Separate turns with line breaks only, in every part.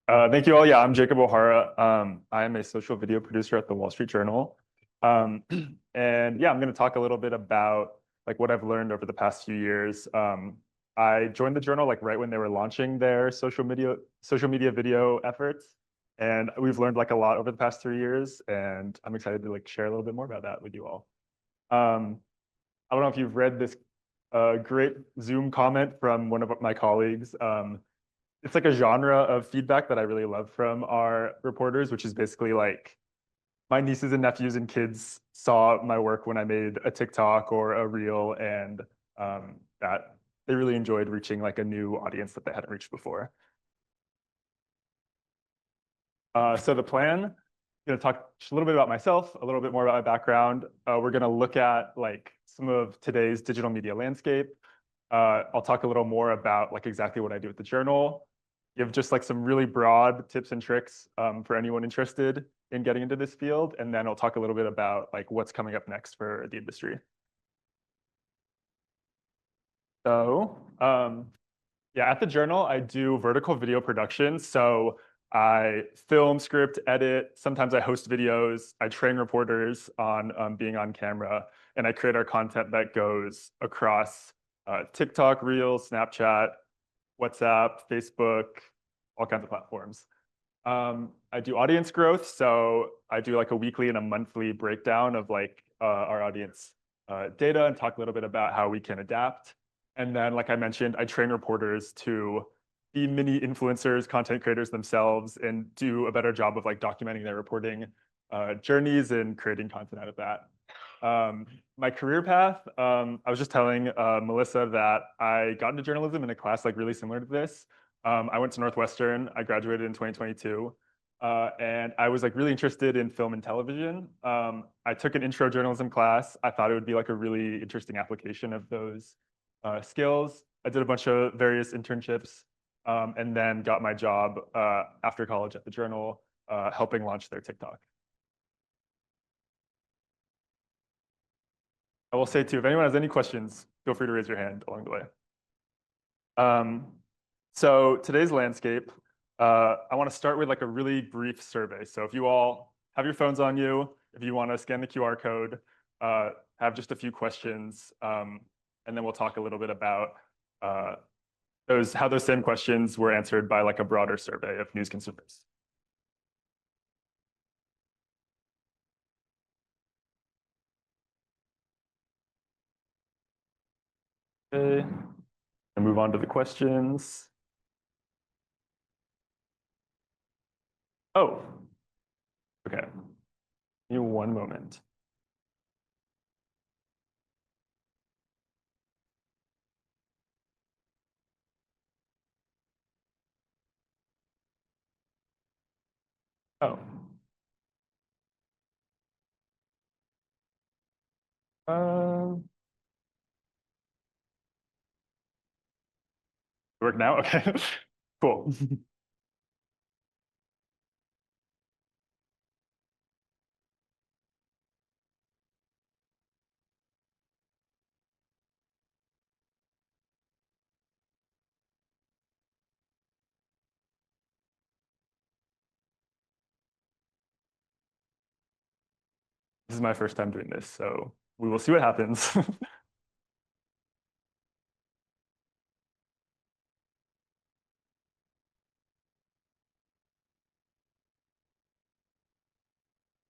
Thank you all. Yeah, I'm Jacob Ohara. I am a social video producer at the Wall Street Journal. Um, and yeah, I'm going to talk a little bit about like what I've learned over the past few years. I joined the journal like right when they were launching their social media video efforts, and we've learned like a lot over the past 3 years. And I'm excited to like share a little bit more about that with you all. Um, I don't know if you've read this great Zoom comment from one of my colleagues. It's like a genre of feedback that I really love from our reporters, which is basically like my nieces and nephews and kids saw my work when I made a TikTok or a reel, and that they really enjoyed reaching like a new audience that they hadn't reached before. So the plan, I'm going to talk just a little bit about myself, a little bit more about my background. We're going to look at like some of today's digital media landscape. I'll talk a little more about like exactly what I do at the journal, give just like some really broad tips and tricks for anyone interested in getting into this field, and then I'll talk a little bit about like what's coming up next for the industry. So, yeah, at the journal, I do vertical video production. So I film, script, edit. Sometimes I host videos. I train reporters on being on camera, and I create our content that goes across TikTok, Reels, Snapchat, WhatsApp, Facebook, all kinds of platforms. I do audience growth, so I do like a weekly and a monthly breakdown of like our audience data and talk a little bit about how we can adapt. And then, like I mentioned, I train reporters to be mini influencers, content creators themselves, and do a better job of like documenting their reporting journeys and creating content out of that. My career path, I was just telling Melissa that I got into journalism in a class like really similar to this. I went to Northwestern. I graduated in 2022. And I was like really interested in film and television. I took an intro journalism class. I thought it would be like a really interesting application of those skills. I did a bunch of various internships, and then got my job after college at the Journal, helping launch their TikTok. I will say too, if anyone has any questions, feel free to raise your hand along the way. Um, so today's landscape, I want to start with like a really brief survey. So if you all have your phones on you, if you want to scan the QR code, have just a few questions, and then we'll talk a little bit about uh, how those same questions were answered by like a broader survey of news consumers. Okay, and move on to the questions. Oh, okay. Give me one moment. Oh, um, work now? Okay, cool. This is my first time doing this, so we will see what happens.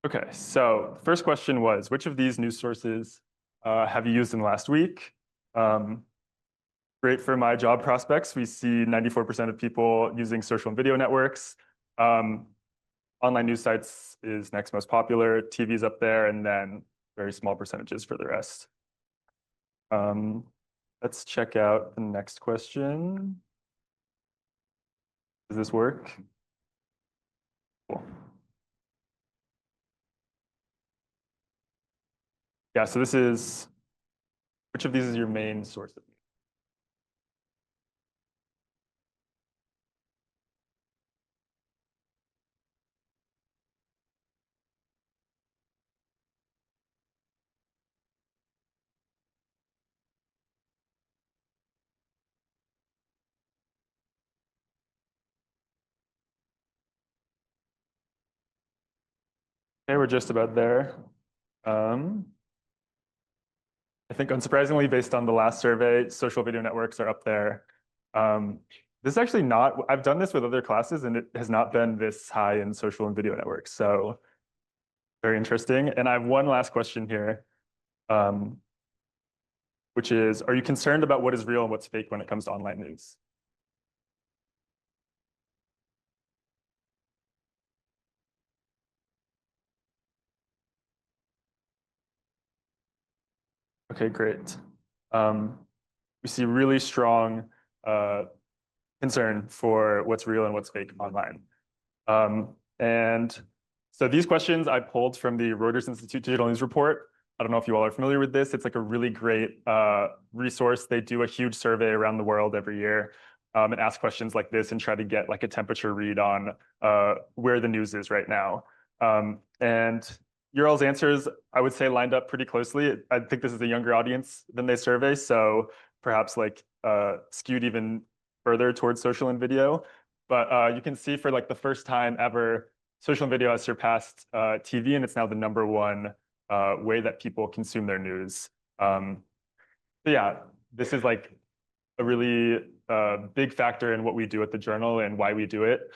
Okay, so first question was, which of these news sources have you used in the last week? Um, Great for my job prospects. We see 94% of people using social and video networks. Um, Online news sites is next most popular. TV's up there, and then very small percentages for the rest. Um, let's check out the next question. Does this work? Cool. Yeah, so this is, which of these is your main source of news? Okay, we're just about there. Um, I think unsurprisingly, based on the last survey, social video networks are up there. Um, this is actually not, I've done this with other classes and it has not been this high in social and video networks. So very interesting. And I have one last question here, um, which is, are you concerned about what is real and what's fake when it comes to online news? Okay, great. Um, we see really strong uh, concern for what's real and what's fake online. And so these questions I pulled from the Reuters Institute Digital News Report. I don't know if you all are familiar with this. It's like a really great resource. They do a huge survey around the world every year and ask questions like this and try to get like a temperature read on where the news is right now. And your all's answers, I would say, lined up pretty closely. I think this is a younger audience than they survey, so perhaps like skewed even further towards social and video. But you can see for like the first time ever, social and video has surpassed TV, and it's now the #1 way that people consume their news. So yeah, this is like a really big factor in what we do at the Journal and why we do it.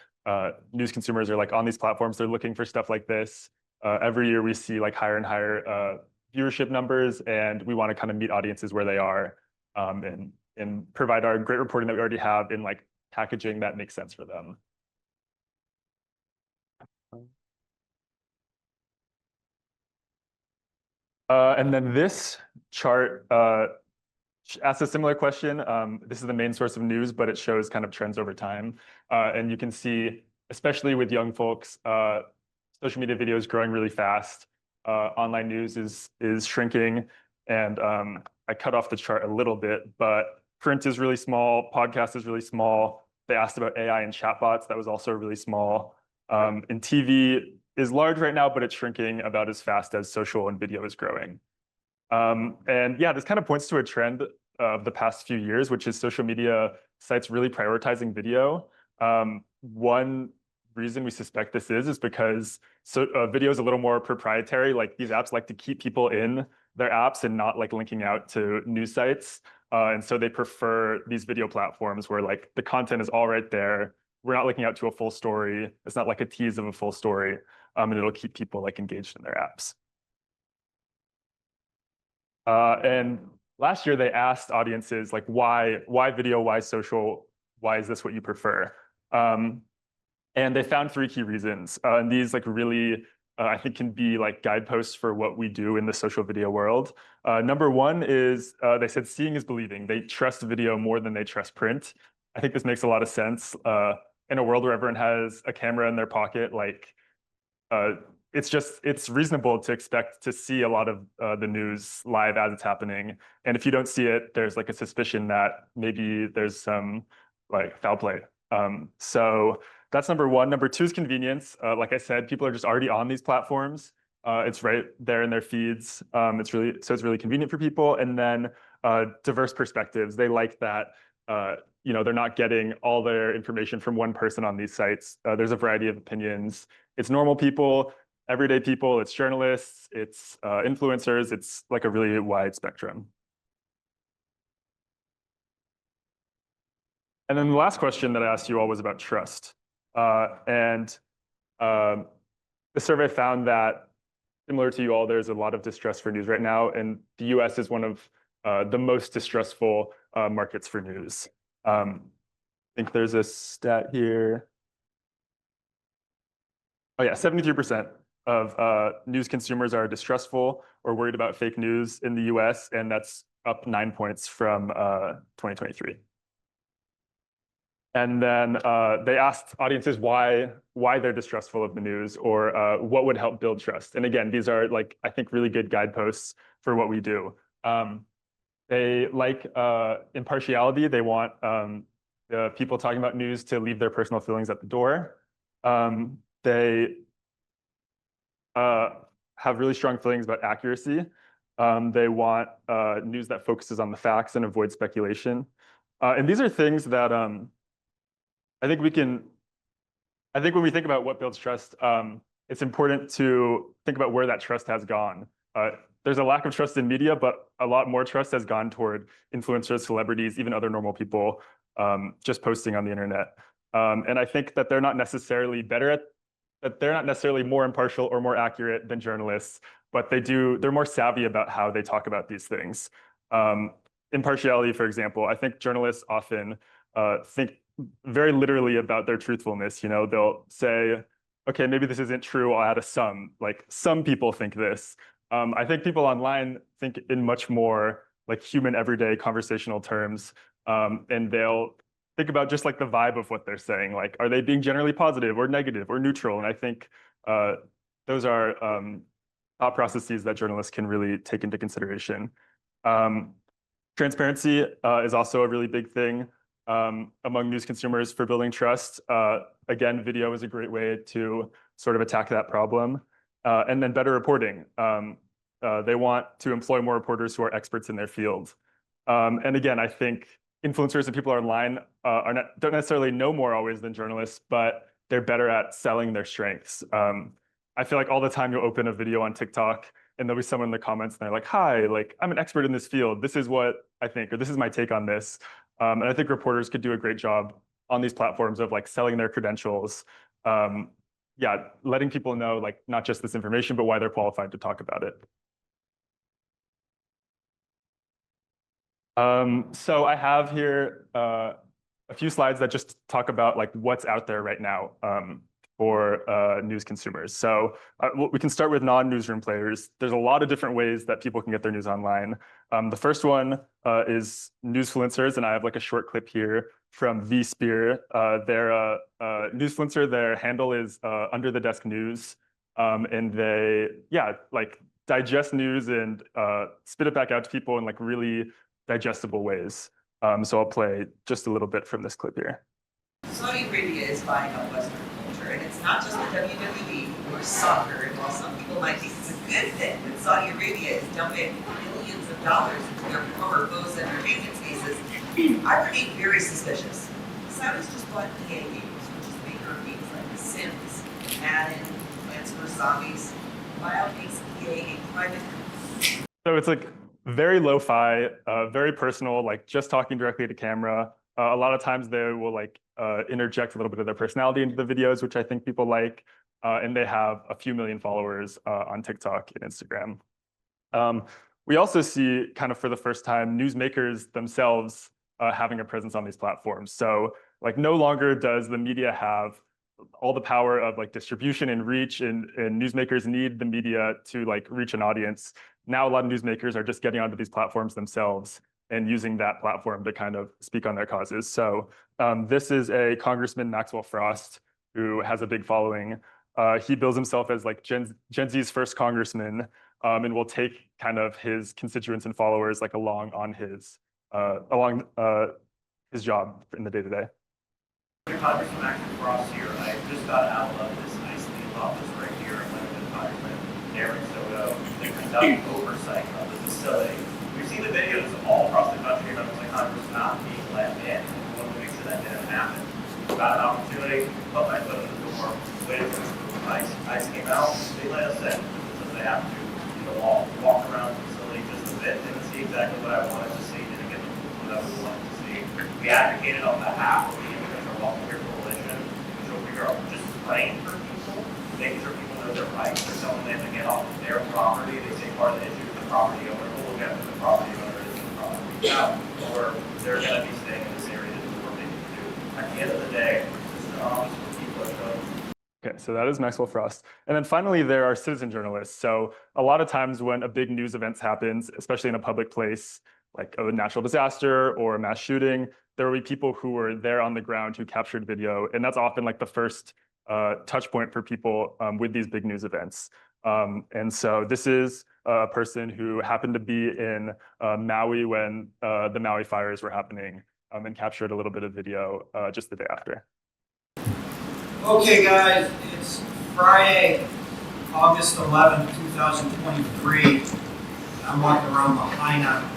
News consumers are like on these platforms, they're looking for stuff like this. Every year we see like higher and higher viewership numbers, and we want to kind of meet audiences where they are and provide our great reporting that we already have in like packaging that makes sense for them. And then this chart asks a similar question. This is the main source of news, but it shows kind of trends over time. And you can see, especially with young folks, social media video is growing really fast. Online news is shrinking. And I cut off the chart a little bit, but print is really small, podcast is really small. They asked about AI and chatbots. That was also really small. And TV is large right now, but it's shrinking about as fast as social and video is growing. And yeah, this kind of points to a trend of the past few years, which is social media sites really prioritizing video. One reason we suspect this is because video is a little more proprietary. Like these apps like to keep people in their apps and not like linking out to news sites. And so they prefer these video platforms where like the content is all right there. We're not linking out to a full story. It's not like a tease of a full story. And it'll keep people like engaged in their apps. And last year they asked audiences like, why video, why social, why is this what you prefer? And they found 3 key reasons. And these like really, I think can be like guideposts for what we do in the social video world. #1 is they said seeing is believing. They trust video more than they trust print. I think this makes a lot of sense. In a world where everyone has a camera in their pocket, like it's reasonable to expect to see a lot of the news live as it's happening. And if you don't see it, there's like a suspicion that maybe there's some like foul play. So that's #1. #2 is convenience. Like I said, people are just already on these platforms. It's right there in their feeds. It's really convenient for people. And then diverse perspectives. They like that they're not getting all their information from one person on these sites. There's a variety of opinions. It's normal people, everyday people, it's journalists, it's influencers, it's like a really wide spectrum. And then the last question that I asked you all was about trust. And the survey found that, similar to you all, there's a lot of distrust for news right now, and the US is one of the most distrustful markets for news. I think there's a stat here. Oh yeah, 73% of news consumers are distrustful or worried about fake news in the US, and that's up 9 points from 2023. And then they asked audiences why they're distrustful of the news or what would help build trust. And again, these are like, I think, really good guideposts for what we do. They like impartiality. They want the people talking about news to leave their personal feelings at the door. They have really strong feelings about accuracy. They want news that focuses on the facts and avoids speculation. And these are things that I think when we think about what builds trust, it's important to think about where that trust has gone. There's a lack of trust in media, but a lot more trust has gone toward influencers, celebrities, even other normal people just posting on the internet. And I think that they're not necessarily that they're not necessarily more impartial or more accurate than journalists, but they're more savvy about how they talk about these things. Impartiality, for example, I think journalists often think very literally about their truthfulness. They'll say, okay, maybe this isn't true, I'll add a some, like some people think this. I think people online think in much more like human, everyday conversational terms, and they'll think about just like the vibe of what they're saying. Like, are they being generally positive or negative or neutral? And I think those are thought processes that journalists can really take into consideration. Transparency is also a really big thing among news consumers for building trust. Again, video is a great way to sort of attack that problem. And then better reporting. They want to employ more reporters who are experts in their field. And again, I think influencers and people online don't necessarily know more always than journalists, but they're better at selling their strengths. I feel like all the time you'll open a video on TikTok and there'll be someone in the comments and they're like, hi, like I'm an expert in this field. This is what I think, or this is my take on this. And I think reporters could do a great job on these platforms of like selling their credentials. Yeah, letting people know like not just this information, but why they're qualified to talk about it. So I have here a few slides that just talk about like what's out there right now for news consumers. So we can start with non-newsroom players. There's a lot of different ways that people can get their news online. The first one is newsfluencers, and I have like a short clip here from vSpear. They're a newsfluencer. Their handle is Under the Desk News, and they like digest news and spit it back out to people in like really digestible ways. So I'll play just a little bit from this clip here.
Saudi Arabia is buying up Western culture, and it's not just the WWE or soccer. And while some people might think it's a good thing that Saudi Arabia is dumping billions of dollars into their former foes' entertainment spaces, I remain very suspicious. Saudis just bought EA games, which is maker of games like The Sims, Madden, Plants vs. Zombies. Buyout makes EA a private company.
So it's like very lo-fi, very personal, like just talking directly to camera. A lot of times they will like interject a little bit of their personality into the videos, which I think people like. And they have a few million followers on TikTok and Instagram. We also see kind of for the first time newsmakers themselves having a presence on these platforms. So like no longer does the media have all the power of like distribution and reach, and newsmakers need the media to like reach an audience. Now a lot of newsmakers are just getting onto these platforms themselves and using that platform to kind of speak on their causes. So this is a Congressman Maxwell Frost who has a big following. He bills himself as like Gen Z's first congressman, and will take kind of his constituents and followers like along his job in the day-to-day.
Congressman Maxwell Frost here. I just got out of this nice new office right here in Lincoln, Congressman Aaron Soto. They're conducting oversight of the facility. We've seen the videos all across the country of the Congress not being let in. We want to make sure that didn't happen. Got an opportunity, put my foot in the door, waited for the ice came out, they let us in. So they have to walk around the facility just a bit, didn't see exactly what I wanted to see, didn't get the food that we wanted to see. We advocated on behalf of the Welcome Here Coalition, which we are just praying for people, making sure people know their rights. They're telling them to get off of their property. They say part of the issue is the property owner. We'll look after the property owner is the property now, or they're going to be staying in this area to do what they need to do. At the end of the day, this is an office where people are going.
Okay, so that is Maxwell Frost. And then finally, there are citizen journalists. So a lot of times when a big news event happens, especially in a public place, like a natural disaster or a mass shooting, there will be people who were there on the ground who captured video. And that's often like the first touch point for people with these big news events. And so this is a person who happened to be in Maui when the Maui fires were happening and captured a little bit of video just the day after.
Okay, guys, it's Friday, August 11th, 2023. I'm walking around Lahaina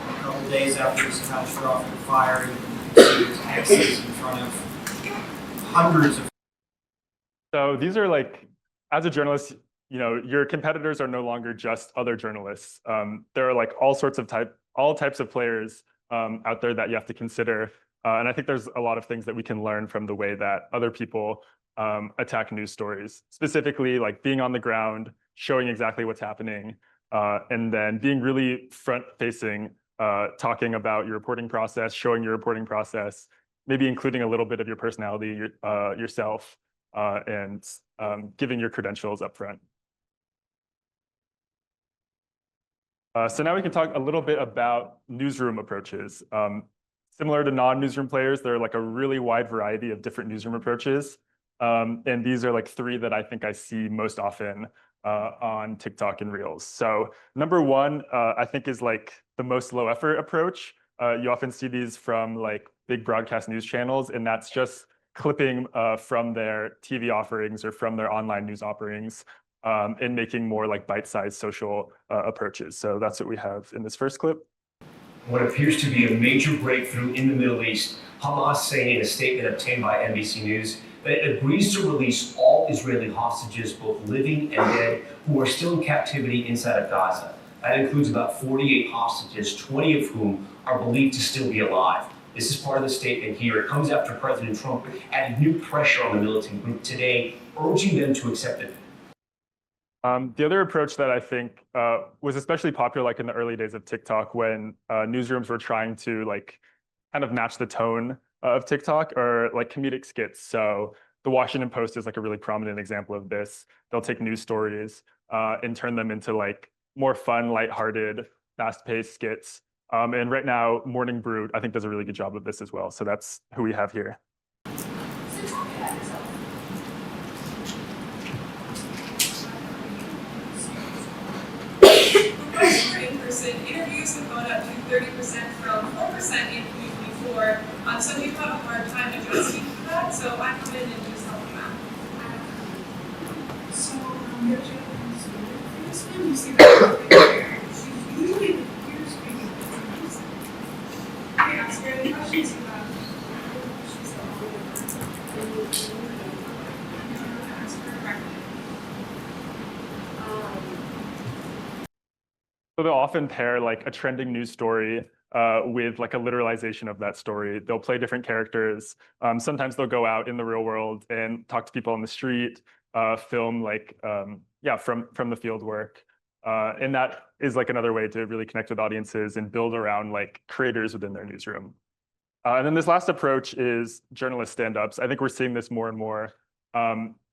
a couple days after this catastrophic fire. You can see Texas in front of hundreds of.
So these are like, as a journalist, your competitors are no longer just other journalists. There are like all types of players out there that you have to consider. And I think there's a lot of things that we can learn from the way that other people attack news stories, specifically like being on the ground, showing exactly what's happening, and then being really front-facing, talking about your reporting process, showing your reporting process, maybe including a little bit of your personality yourself, and giving your credentials up front. So now we can talk a little bit about newsroom approaches. Similar to non-newsroom players, there are like a really wide variety of different newsroom approaches. And these are like three that I think I see most often on TikTok and Reels. So number one, I think is like the most low effort approach. You often see these from like big broadcast news channels, and that's just clipping from their TV offerings or from their online news offerings and making more like bite-sized social approaches. So that's what we have in this first clip.
What appears to be a major breakthrough in the Middle East, Hamas saying in a statement obtained by NBC News that it agrees to release all Israeli hostages, both living and dead, who are still in captivity inside of Gaza. That includes about 48 hostages, 20 of whom are believed to still be alive. This is part of the statement here. It comes after President Trump added new pressure on the militant group today, urging them to accept it.
The other approach that I think was especially popular like in the early days of TikTok when newsrooms were trying to like kind of match the tone of TikTok or like comedic skits. So the Washington Post is like a really prominent example of this. They'll take news stories and turn them into like more fun, lighthearted, fast-paced skits. And right now, Morning Brew, I think, does a really good job of this as well. So that's who we have here.
So tell me about yourself. For in-person interviews have gone up to 30% from 4% in 2024. Some people have a hard time adjusting to that, so I come in and just help them out. So your children's for this one, you see that there. She's usually the peer speaking. I ask her any questions about she's the only ask her directly.
So they'll often pair like a trending news story with like a literalization of that story. They'll play different characters. Sometimes they'll go out in the real world and talk to people on the street, film like, from the field work. And that is like another way to really connect with audiences and build around like creators within their newsroom. And then this last approach is journalist stand-ups. I think we're seeing this more and more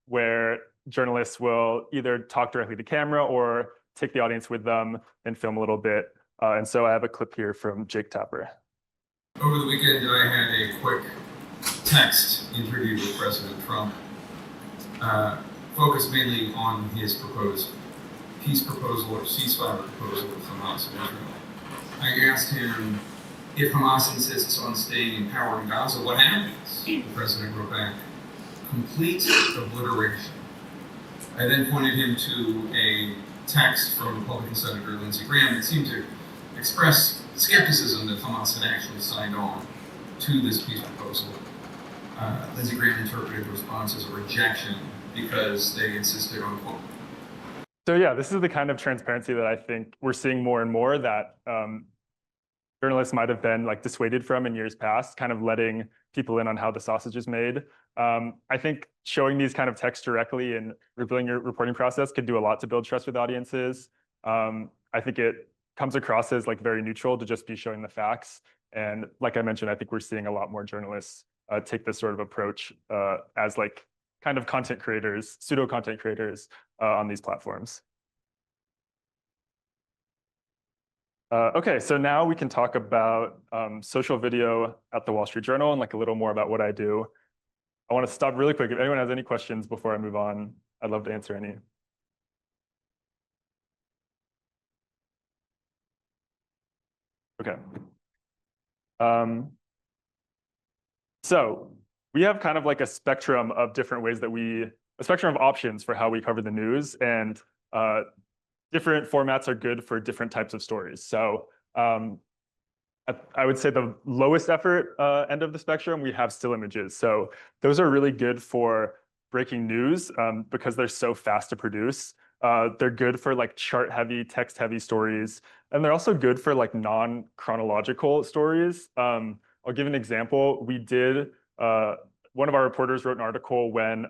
where journalists will either talk directly to camera or take the audience with them and film a little bit. And so I have a clip here from Jake Tapper.
Over the weekend, I had a quick text interview with President Trump, focused mainly on his proposed peace proposal or ceasefire proposal with Hamas and Israel. I asked him, if Hamas insists on staying in power in Gaza, what happens? The president wrote back, complete obliteration. I then pointed him to a text from Republican Senator Lindsey Graham that seemed to express skepticism that Hamas had actually signed on to this peace proposal. Lindsey Graham interpreted the response as a rejection because they insisted on quote.
So yeah, this is the kind of transparency that I think we're seeing more and more that journalists might have been like dissuaded from in years past, kind of letting people in on how the sausage is made. I think showing these kind of texts directly and revealing your reporting process could do a lot to build trust with audiences. I think it comes across as like very neutral to just be showing the facts. And like I mentioned, I think we're seeing a lot more journalists take this sort of approach as like kind of content creators, pseudo content creators on these platforms. Okay, so now we can talk about social video at the Wall Street Journal and like a little more about what I do. I want to stop really quick. If anyone has any questions before I move on, I'd love to answer any. Okay. So we have kind of like a spectrum of different ways that a spectrum of options for how we cover the news, and different formats are good for different types of stories. So I would say the lowest effort end of the spectrum, we have still images. So those are really good for breaking news because they're so fast to produce. They're good for like chart heavy, text heavy stories. And they're also good for like non-chronological stories. I'll give an example. We did, one of our reporters wrote an article when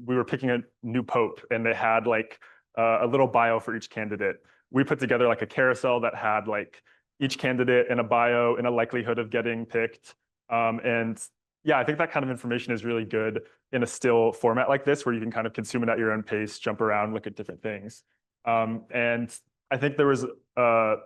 we were picking a new pope and they had like a little bio for each candidate. We put together like a carousel that had like each candidate and a bio and a likelihood of getting picked. And yeah, I think that kind of information is really good in a still format like this, where you can kind of consume it at your own pace, jump around, look at different things. And I think there was a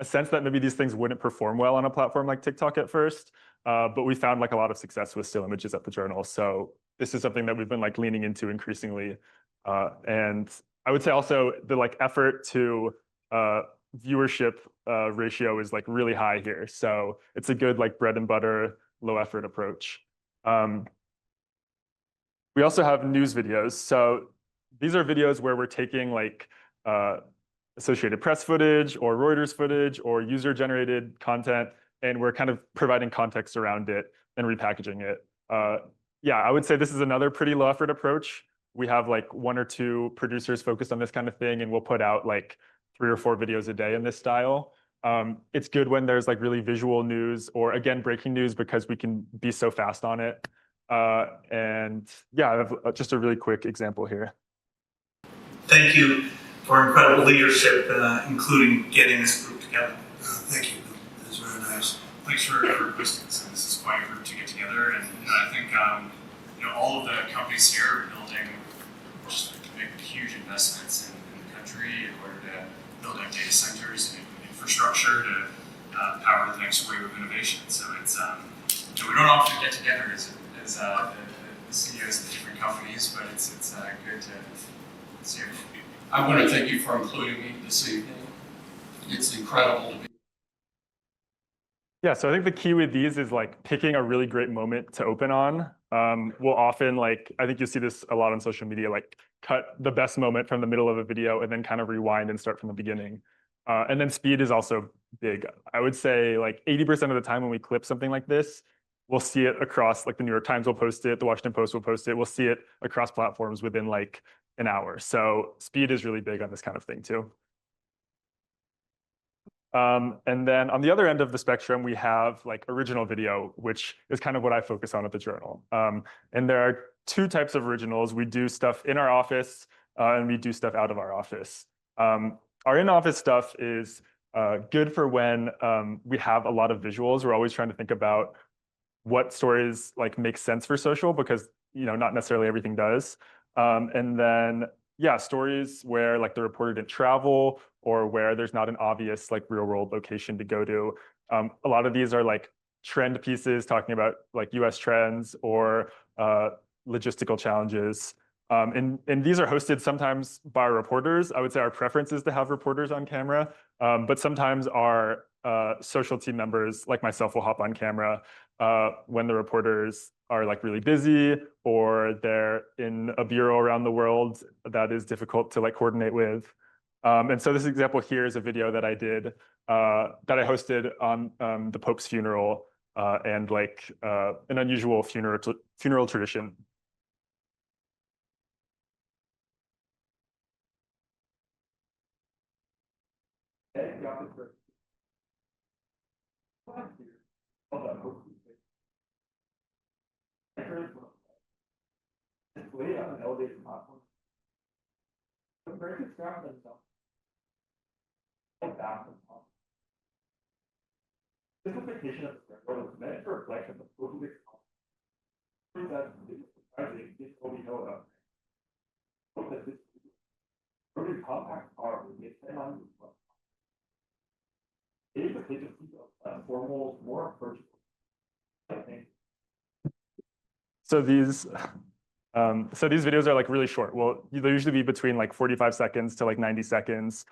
sense that maybe these things wouldn't perform well on a platform like TikTok at first, but we found like a lot of success with still images at the journal. So this is something that we've been like leaning into increasingly. And I would say also the like effort to viewership ratio is like really high here. So it's a good like bread and butter, low effort approach. We also have news videos. So these are videos where we're taking like Associated Press footage or Reuters footage or user generated content, and we're kind of providing context around it and repackaging it. Yeah, I would say this is another pretty low effort approach. We have like 1 or 2 producers focused on this kind of thing, and we'll put out like 3 or 4 videos a day in this style. It's good when there's like really visual news or again, breaking news, because we can be so fast on it. And yeah, I have just a really quick example here.
Thank you for incredible leadership, including getting this group together.
Thank you. That was very nice.
Thanks for hosting this. This is quite a group to get together, and I think all of the companies here are building just big, huge investments in the country in order to build out data centers and infrastructure to power the next wave of innovation. So it's we don't often get together as the CEOs of the different companies, but it's good to see everyone.
I want to thank you for including me this evening. It's incredible to be.
Yeah, so I think the key with these is like picking a really great moment to open on. We'll often like, I think you'll see this a lot on social media, like cut the best moment from the middle of a video and then kind of rewind and start from the beginning. And then speed is also big. I would say like 80% of the time when we clip something like this, we'll see it across, like the New York Times will post it, the Washington Post will post it, we'll see it across platforms within like an hour. So speed is really big on this kind of thing too. And then on the other end of the spectrum, we have like original video, which is kind of what I focus on at the journal. And there are 2 types of originals. We do stuff in our office and we do stuff out of our office. Our in-office stuff is good for when we have a lot of visuals. We're always trying to think about what stories like make sense for social, because not necessarily everything does. And then yeah, stories where like the reporter didn't travel or where there's not an obvious like real world location to go to. A lot of these are like trend pieces talking about like US trends or logistical challenges. And these are hosted sometimes by reporters. I would say our preference is to have reporters on camera, but sometimes our social team members like myself will hop on camera when the reporters are like really busy or they're in a bureau around the world that is difficult to like coordinate with. And so this example here is a video that I did that I hosted on the Pope's funeral and like an unusual funeral tradition. This vacation of the was meant to reflect on the social that we know about. That this really compact car would be a 10 on it is a picture of formal, more approachable. I think. So these videos are like really short. Well, they'll usually be between like 45 seconds to like 90 seconds.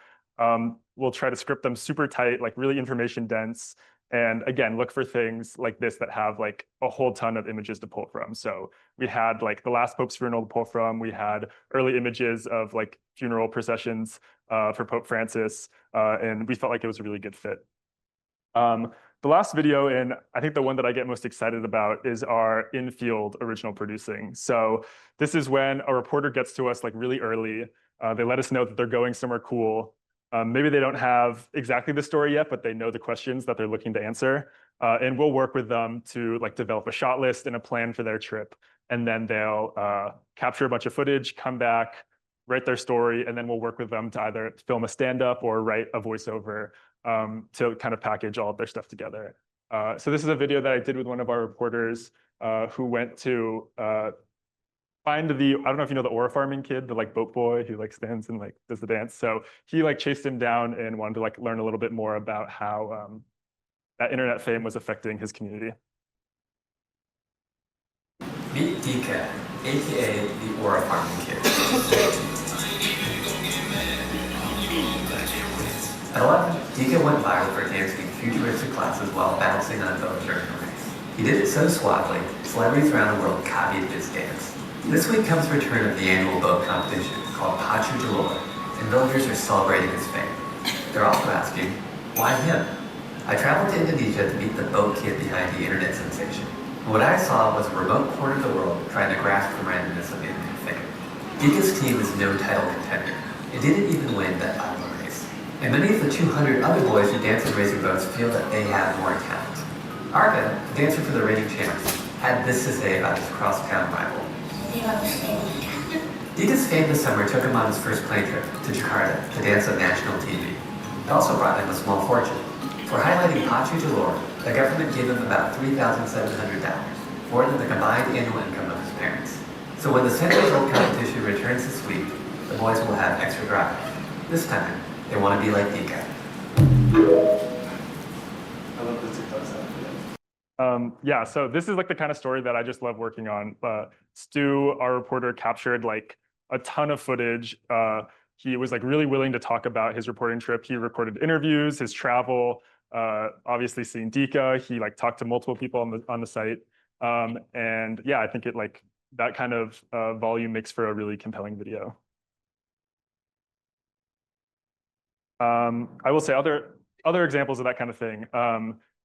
We'll try to script them super tight, like really information dense. And again, look for things like this that have like a whole ton of images to pull from. So we had like the last Pope's funeral to pull from. We had early images of like funeral processions for Pope Francis. And we felt like it was a really good fit. The last video, and I think the one that I get most excited about, is our in-field original producing. So this is when a reporter gets to us like really early. They let us know that they're going somewhere cool. Maybe they don't have exactly the story yet, but they know the questions that they're looking to answer. And we'll work with them to like develop a shot list and a plan for their trip. And then they'll capture a bunch of footage, come back, write their story, and then we'll work with them to either film a stand-up or write a voiceover to kind of package all of their stuff together. So this is a video that I did with one of our reporters who went to find the, I don't know if you know the Ohara farming kid, the like boat boy who like stands and like does the dance. So he like chased him down and wanted to like learn a little bit more about how that internet fame was affecting his community.
Meet Dika, aka the Ohara farming kid. At 11, Dika went viral for dancing futuristic classes while bouncing on a boat during a race. He did it so suavely, celebrities around the world copied his dance. This week comes the return of the annual boat competition called Pachu Delor, and villagers are celebrating his fame. They're also asking, why him? I traveled to Indonesia to meet the boat kid behind the internet sensation. And what I saw was a remote corner of the world trying to grasp the randomness of the internet fame. Dika's team is no title contender. It didn't even win that viral race. And many of the 200 other boys who dance in racing boats feel that they have more talent. Arga, the dancer for the reigning champs, had this to say about his crosstown rival. Dika's fame this summer took him on his first plane trip to Jakarta to dance on national TV. It also brought him a small fortune. For highlighting Pachu Delor, the government gave him about $3,700, more than the combined annual income of his parents. So when the centuries-old competition returns this week, the boys will have extra drive. This time, they want to be like Dika.
I love the TikTok sound. Yeah, so this is like the kind of story that I just love working on. Stu, our reporter, captured like a ton of footage. He was like really willing to talk about his reporting trip. He recorded interviews, his travel, obviously seeing Dika. He like talked to multiple people on the site. And yeah, I think it like that kind of volume makes for a really compelling video. I will say other examples of that kind of thing.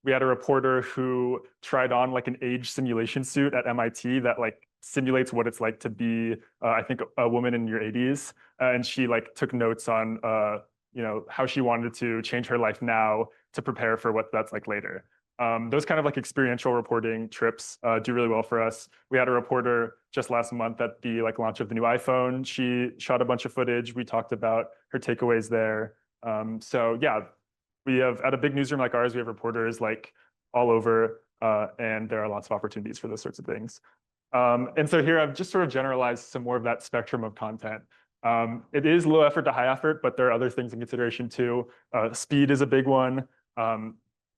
We had a reporter who tried on like an age simulation suit at MIT that like simulates what it's like to be, I think, a woman in your 80s. And she like took notes on, you know, how she wanted to change her life now to prepare for what that's like later. Those kind of like experiential reporting trips do really well for us. We had a reporter just last month at the like launch of the new iPhone. She shot a bunch of footage. We talked about her takeaways there. So yeah, we have at a big newsroom like ours, we have reporters like all over, and there are lots of opportunities for those sorts of things. And so here I've just sort of generalized some more of that spectrum of content. It is low effort to high effort, but there are other things in consideration too. Speed is a big one.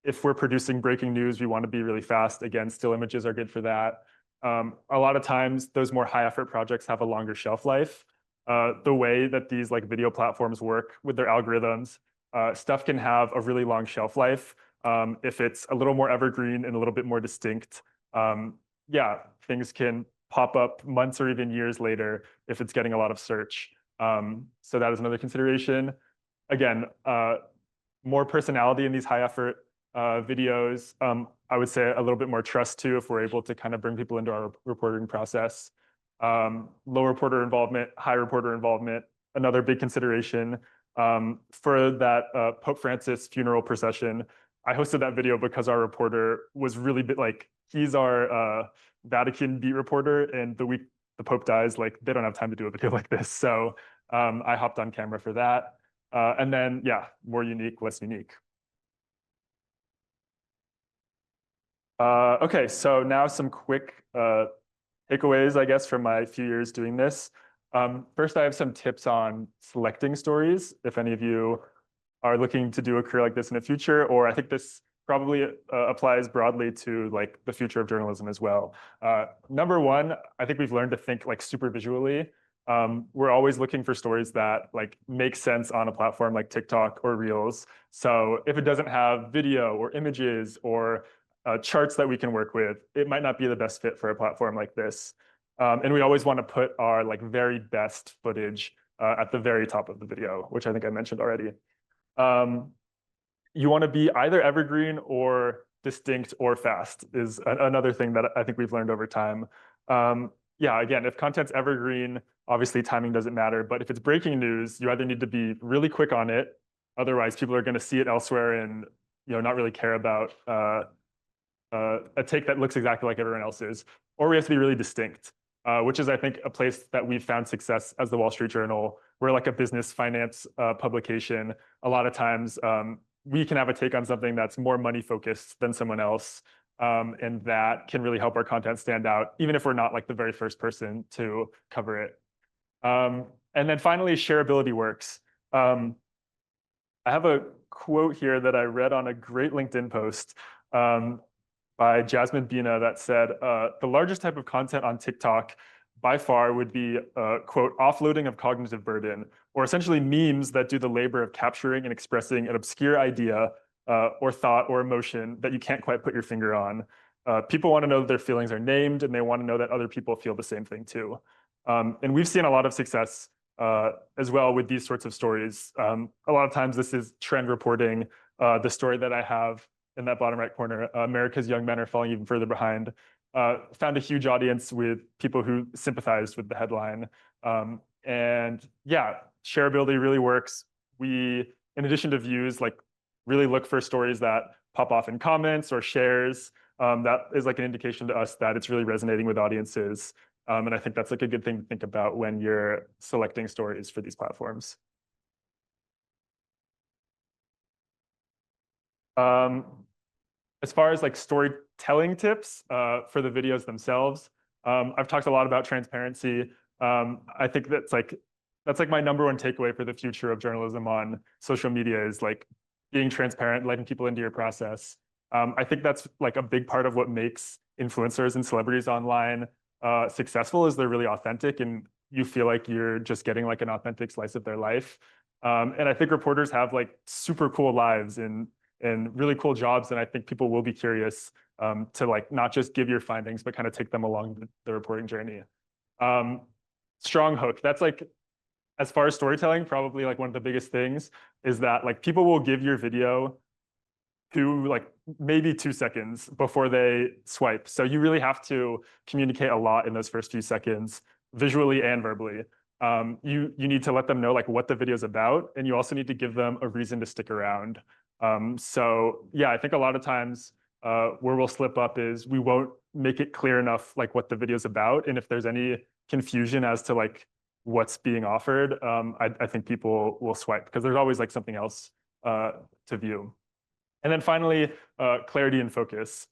If we're producing breaking news, we want to be really fast. Again, still images are good for that. A lot of times those more high effort projects have a longer shelf life. The way that these like video platforms work with their algorithms, stuff can have a really long shelf life. If it's a little more evergreen and a little bit more distinct, yeah, things can pop up months or even years later if it's getting a lot of search. So that is another consideration. Again, more personality in these high effort videos. I would say a little bit more trust too, if we're able to kind of bring people into our reporting process. Low reporter involvement, high reporter involvement, another big consideration. For that Pope Francis funeral procession, I hosted that video because our reporter was really like, he's our Vatican beat reporter, and the week the Pope dies, like they don't have time to do a video like this. So I hopped on camera for that. And then, yeah, more unique, less unique. Okay, so now some quick takeaways, I guess, from my few years doing this. First, I have some tips on selecting stories, if any of you are looking to do a career like this in the future, or I think this probably applies broadly to like the future of journalism as well. Number one, I think we've learned to think like super visually. We're always looking for stories that like make sense on a platform like TikTok or Reels. So if it doesn't have video or images or charts that we can work with, it might not be the best fit for a platform like this. And we always want to put our like very best footage at the very top of the video, which I think I mentioned already. You want to be either evergreen or distinct or fast is another thing that I think we've learned over time. Yeah, again, if content's evergreen, obviously timing doesn't matter, but if it's breaking news, you either need to be really quick on it, otherwise people are going to see it elsewhere and not really care about a take that looks exactly like everyone else's, or we have to be really distinct, which is, I think, a place that we've found success as the Wall Street Journal. We're like a business finance publication. A lot of times we can have a take on something that's more money focused than someone else. And that can really help our content stand out, even if we're not like the very first person to cover it. And then finally, shareability works. I have a quote here that I read on a great LinkedIn post by Jasmine Bina that said, the largest type of content on TikTok by far would be, quote, offloading of cognitive burden, or essentially memes that do the labor of capturing and expressing an obscure idea or thought or emotion that you can't quite put your finger on. People want to know that their feelings are named, and they want to know that other people feel the same thing too. And we've seen a lot of success as well with these sorts of stories. A lot of times this is trend reporting. The story that I have in that bottom right corner, America's young men are falling even further behind, found a huge audience with people who sympathized with the headline. And yeah, shareability really works. We, in addition to views, like really look for stories that pop off in comments or shares. That is like an indication to us that it's really resonating with audiences. And I think that's like a good thing to think about when you're selecting stories for these platforms. As far as like storytelling tips for the videos themselves, I've talked a lot about transparency. I think that's like my number one takeaway for the future of journalism on social media is like being transparent, letting people into your process. I think that's like a big part of what makes influencers and celebrities online successful is they're really authentic and you feel like you're just getting like an authentic slice of their life. And I think reporters have like super cool lives and really cool jobs. And I think people will be curious to like not just give your findings, but kind of take them along the reporting journey. Strong hook. That's like, as far as storytelling, probably like one of the biggest things is that like people will give your video to like maybe 2 seconds before they swipe. So you really have to communicate a lot in those first few seconds, visually and verbally. You need to let them know like what the video is about, and you also need to give them a reason to stick around. So yeah, I think a lot of times where we'll slip up is we won't make it clear enough like what the video is about, and if there's any confusion as to like what's being offered, I think people will swipe because there's always like something else to view. And then finally, clarity and focus.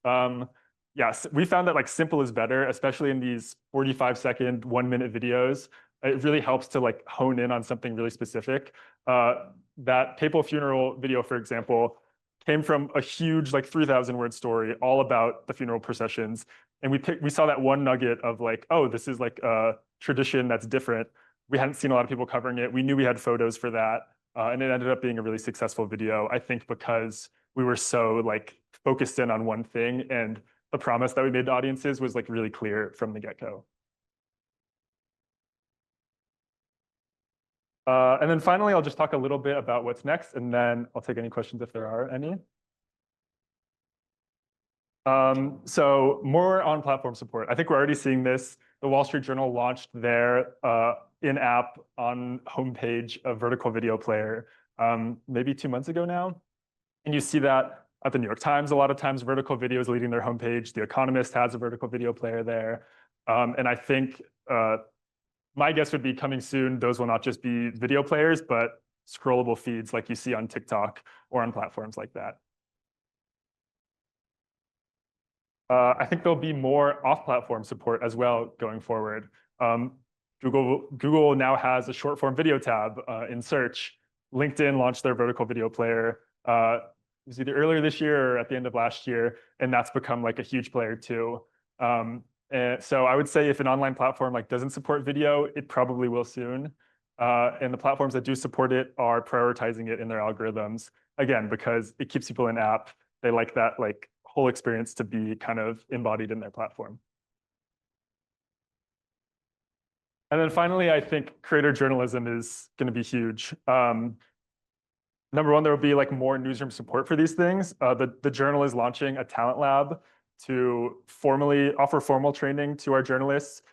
Yes, we found that like simple is better, especially in these 45-second, 1-minute videos. It really helps to like hone in on something really specific. That papal funeral video, for example, came from a huge like 3,000-word story all about the funeral processions. And we saw that one nugget of like, oh, this is like a tradition that's different. We hadn't seen a lot of people covering it. We knew we had photos for that. And it ended up being a really successful video, I think, because we were so like focused in on one thing, and the promise that we made to audiences was like really clear from the get-go. And then finally, I'll just talk a little bit about what's next, and then I'll take any questions if there are any. So more on platform support. I think we're already seeing this. The Wall Street Journal launched their in-app on homepage a vertical video player maybe 2 months ago now. And you see that at the New York Times, a lot of times vertical video is leading their homepage. The Economist has a vertical video player there. And I think my guess would be coming soon, those will not just be video players, but scrollable feeds like you see on TikTok or on platforms like that. I think there'll be more off-platform support as well going forward. Google now has a short-form video tab in search. LinkedIn launched their vertical video player. It was either earlier this year or at the end of last year, and that's become like a huge player too. And so I would say if an online platform like doesn't support video, it probably will soon. And the platforms that do support it are prioritizing it in their algorithms, again, because it keeps people in app. They like that like whole experience to be kind of embodied in their platform. And then finally, I think creator journalism is going to be huge. number one, there will be like more newsroom support for these things. The journal is launching a talent lab to formally offer formal training to our journalists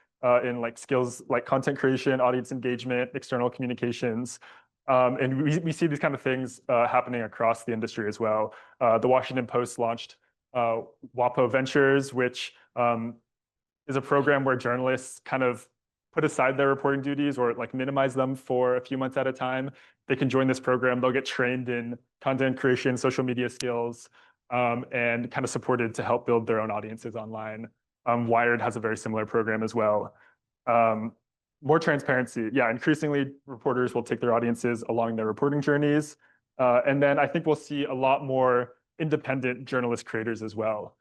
in like skills like content creation, audience engagement, external communications. And we see these kind of things happening across the industry as well. The Washington Post launched WAPO Ventures, which is a program where journalists kind of put aside their reporting duties or like minimize them for a few months at a time. They can join this program. They'll get trained in content creation, social media skills, and kind of supported to help build their own audiences online. Wired has a very similar program as well. More transparency. Yeah, increasingly reporters will take their audiences along their reporting journeys. And then I think we'll see a lot more independent journalist creators as well.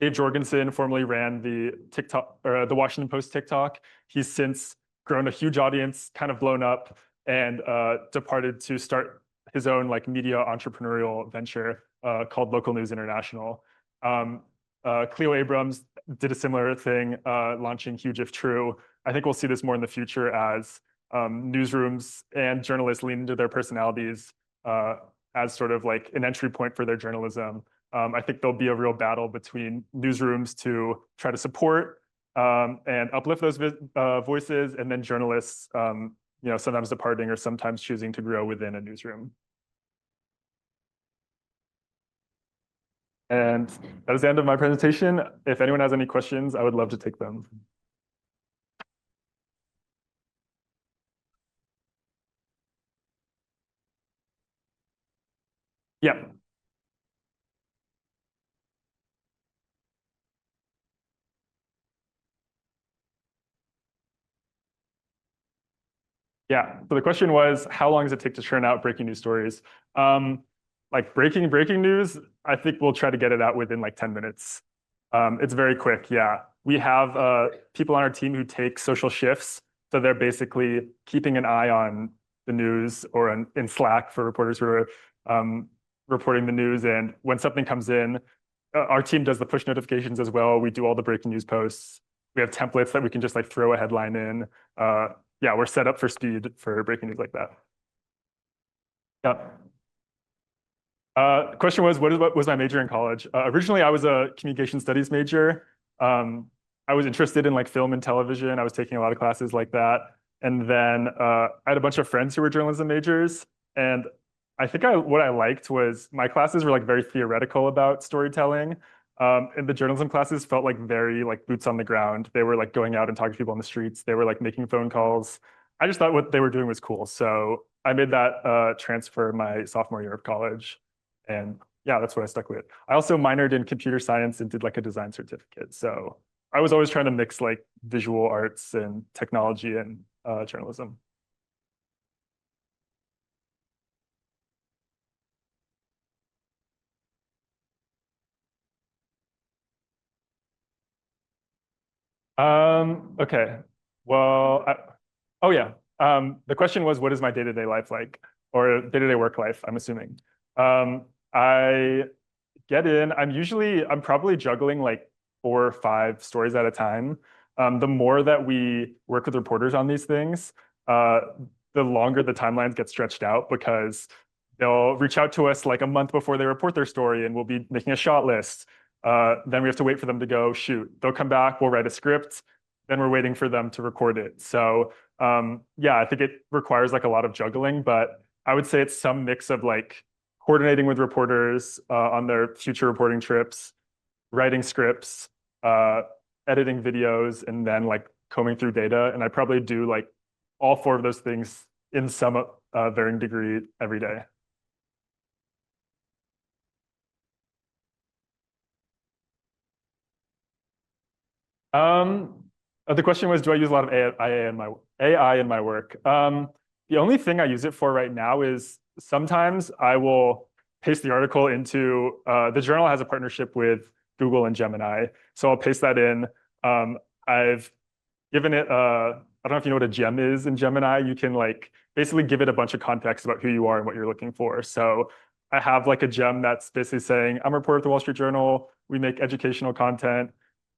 Dave Jorgensen formerly ran the TikTok or the Washington Post TikTok. He's since grown a huge audience, kind of blown up, and departed to start his own like media entrepreneurial venture called Local News International. Cleo Abrams did a similar thing, launching Huge If True. I think we'll see this more in the future as newsrooms and journalists lean into their personalities as sort of like an entry point for their journalism. I think there'll be a real battle between newsrooms to try to support and uplift those voices, and then journalists, sometimes departing or sometimes choosing to grow within a newsroom. And that is the end of my presentation. If anyone has any questions, I would love to take them. Yeah. Yeah. So the question was, how long does it take to churn out breaking news stories? Like breaking news, I think we'll try to get it out within like 10 minutes. It's very quick. Yeah. We have people on our team who take social shifts. So they're basically keeping an eye on the news or in Slack for reporters who are reporting the news. And when something comes in, our team does the push notifications as well. We do all the breaking news posts. We have templates that we can just like throw a headline in. Yeah, we're set up for speed for breaking news like that. Yeah. The question was, what was my major in college? Originally, I was a communication studies major. I was interested in like film and television. I was taking a lot of classes like that. And then I had a bunch of friends who were journalism majors. And I think what I liked was my classes were like very theoretical about storytelling. And the journalism classes felt like very like boots on the ground. They were like going out and talking to people on the streets. They were like making phone calls. I just thought what they were doing was cool. So I made that transfer my sophomore year of college. And yeah, that's what I stuck with. I also minored in computer science and did like a design certificate. So I was always trying to mix like visual arts and technology and journalism. Okay. Well, oh yeah. The question was, what is my day-to-day life like, or day-to-day work life, I'm assuming. I get in, I'm probably juggling like 4 or 5 stories at a time. The more that we work with reporters on these things, the longer the timelines get stretched out, because they'll reach out to us like a month before they report their story, and we'll be making a shot list. Then we have to wait for them to go shoot. They'll come back, we'll write a script, then we're waiting for them to record it. So yeah, I think it requires like a lot of juggling, but I would say it's some mix of like coordinating with reporters on their future reporting trips, writing scripts, editing videos, and then like combing through data. And I probably do like all 4 of those things in some varying degree every day. The question was, do I use a lot of AI in my work? The only thing I use it for right now is sometimes I will paste the article into, the journal has a partnership with Google and Gemini. So I'll paste that in. I've given it, I don't know if you know what a gem is in Gemini. You can like basically give it a bunch of context about who you are and what you're looking for. So I have like a gem that's basically saying, I'm a reporter at the Wall Street Journal. We make educational content.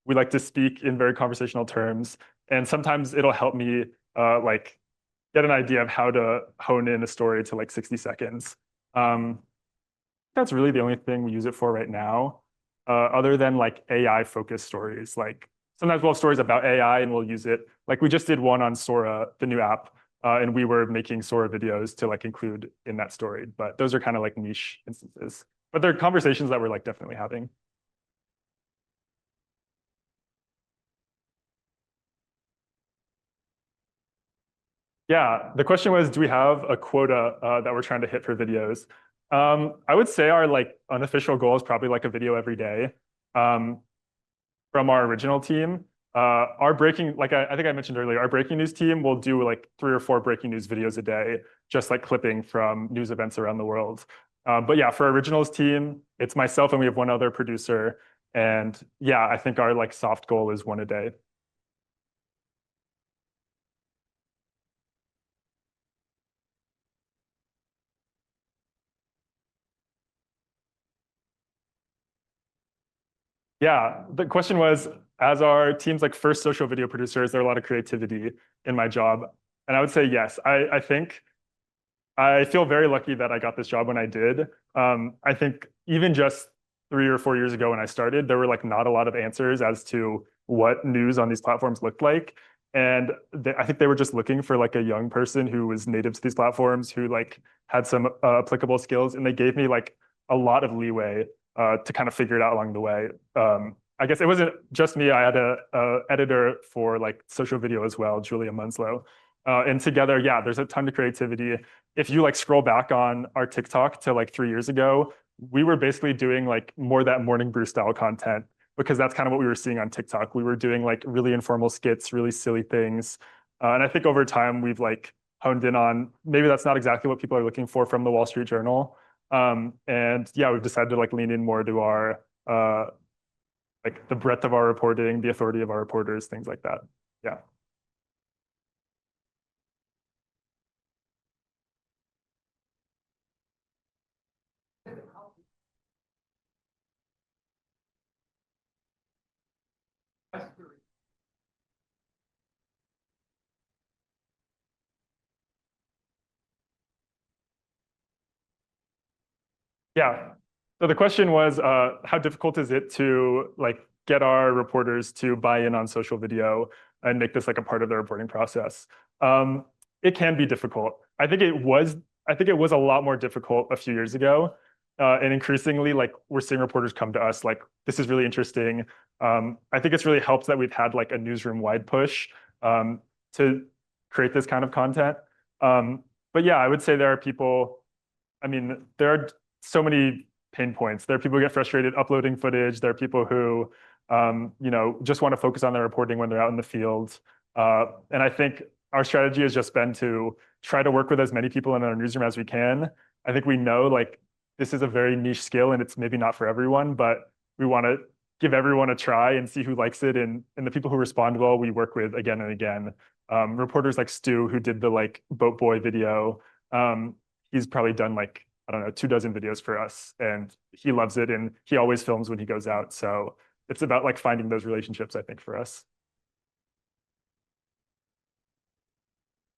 We like to speak in very conversational terms. And sometimes it'll help me like get an idea of how to hone in a story to like 60 seconds. That's really the only thing we use it for right now, other than like AI focused stories. Like sometimes we'll have stories about AI and we'll use it. Like we just did one on Sora, the new app, and we were making Sora videos to like include in that story. But those are kind of like niche instances. But they're conversations that we're like definitely having. Yeah, the question was, do we have a quota that we're trying to hit for videos? I would say our like unofficial goal is probably like a video every day from our original team. Our breaking, like I think I mentioned earlier, our breaking news team will do like 3 or 4 breaking news videos a day, just like clipping from news events around the world. But yeah, for our originals team, it's myself and we have one other producer. And yeah, I think our like soft goal is 1 a day. Yeah, the question was, as our team's like first social video producer, is there a lot of creativity in my job? And I would say yes. I think I feel very lucky that I got this job when I did. I think even just 3 or 4 years ago when I started, there were like not a lot of answers as to what news on these platforms looked like. And I think they were just looking for like a young person who was native to these platforms, who like had some applicable skills, and they gave me like a lot of leeway to kind of figure it out along the way. I guess it wasn't just me. I had a editor for like social video as well, Julia Munslow. And together, yeah, there's a ton of creativity. If you like scroll back on our TikTok to like 3 years ago, we were basically doing like more that morning brew style content because that's kind of what we were seeing on TikTok. We were doing like really informal skits, really silly things. And I think over time we've like honed in on maybe that's not exactly what people are looking for from the Wall Street Journal. And yeah, we've decided to like lean in more to our like the breadth of our reporting, the authority of our reporters, things like that. Yeah. Yeah. So the question was, how difficult is it to like get our reporters to buy in on social video and make this like a part of their reporting process? It can be difficult. I think it was a lot more difficult a few years ago. And increasingly, like we're seeing reporters come to us like, this is really interesting. I think it's really helped that we've had like a newsroom-wide push to create this kind of content. But yeah, I would say there are people, I mean, there are so many pain points. There are people who get frustrated uploading footage. There are people who, just want to focus on their reporting when they're out in the field. And I think our strategy has just been to try to work with as many people in our newsroom as we can. I think we know like this is a very niche skill and it's maybe not for everyone, but we want to give everyone a try and see who likes it. And the people who respond well, we work with again and again. Reporters like Stu, who did the like boat boy video, he's probably done like, I don't know, 24 videos for us, and he loves it, and he always films when he goes out. So it's about like finding those relationships, I think, for us.